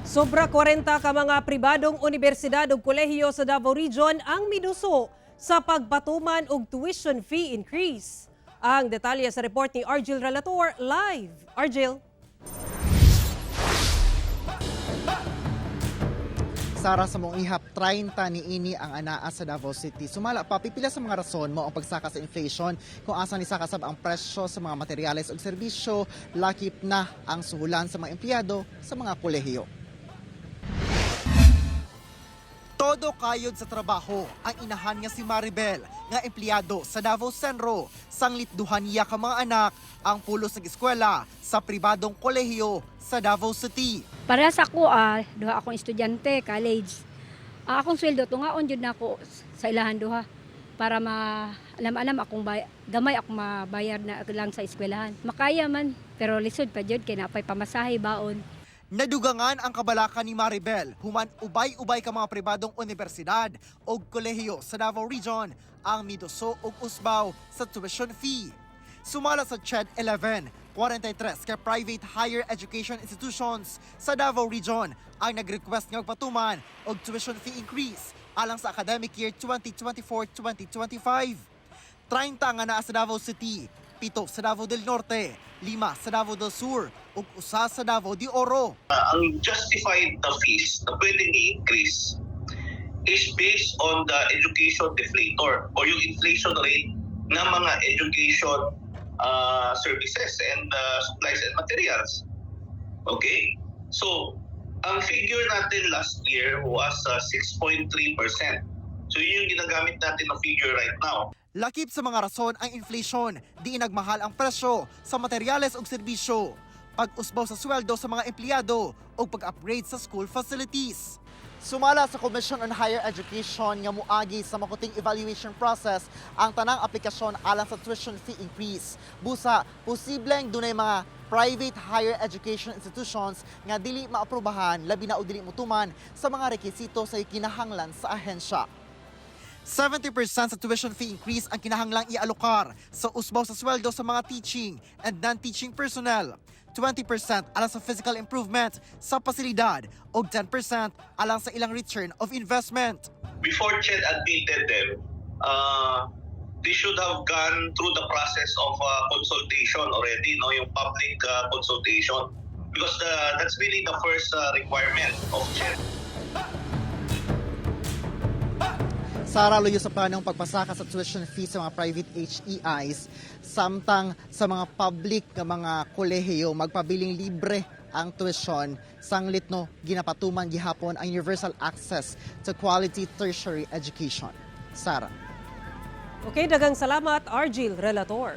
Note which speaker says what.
Speaker 1: Sobra 40 ka mga pribadong universidad ug kolehiyo sa Davao Region ang minuso sa pagpatuman og tuition fee increase. Ang detalye sa report ni Argel Relator live. Argel.
Speaker 2: Sara sa mong ihap, 30 niini ang anaa sa Davao City. Sumala pa, pipila sa mga rason mo ang pagsaka sa inflation kung asa ni sakasab ang presyo sa mga materyales ug serbisyo, lakip na ang suhulan sa mga empleyado sa mga kolehiyo. Todo kayod sa trabaho ang inahan nga si Maribel nga empleyado sa Davao Centro. Sanglit duha niya ka mga anak ang pulos ng eskwela sa pribadong kolehiyo sa Davao City.
Speaker 3: Para sa ako, duha akong estudyante, college. Akong sweldo, tungaon jud na ako sa ilahan duha para alam akong gamay akong mabayar na lang sa eskwelahan. Makaya man, pero lisod pa jud kay napay pamasahe baon.
Speaker 2: Nadugangan ang kabalaka ni Maribel, human ubay-ubay ka mga pribadong universidad o kolehiyo sa Davao Region ang miduso og usbaw sa tuition fee. Sumala sa CHED 11, 43 ka private higher education institutions sa Davao Region ang nag-request nga magpatuman og tuition fee increase alang sa academic year 2024-2025. 30 nga naa sa Davao City, 7 sa Davao del Norte, 5 sa Davao del Sur, ug 1 sa Davao de Oro.
Speaker 4: Ang justified na fees na pwedeng i-increase is based on the education deflator or yung inflation rate ng mga education services and supplies and materials. Okay? So, ang figure natin last year was 6.3%. So, yun yung ginagamit natin na figure right now.
Speaker 2: Lakip sa mga rason ang inflation, di nagmahal ang presyo sa materyales ug serbisyo, pag-usbaw sa sweldo sa mga empleyado o pag-upgrade sa school facilities. Sumala sa Commission on Higher Education nga muagi sa makuting evaluation process ang tanang aplikasyon alang sa tuition fee increase. Busa, posibleng dunay mga private higher education institutions nga dili maaprubahan labi na og dili motuman sa mga rekisito sa kinahanglan sa ahensya. 70% sa tuition fee increase ang kinahanglang ialokar sa usbaw sa sweldo sa mga teaching and non-teaching personnel. 20% alang sa physical improvement sa pasilidad o 10% alang sa ilang return of investment.
Speaker 4: Before CHED admitted them, they should have gone through the process of consultation already, yung public consultation, because that's really the first requirement of CHED.
Speaker 2: Sara, luyo sa planong pagpasaka sa tuition fee sa mga private HEIs, samtang sa mga public nga mga kolehiyo magpabiling libre ang tuition, sanglit no ginapatuman gihapon ang universal access to quality tertiary education. Sara.
Speaker 1: Okay, daghang salamat Argel Relator.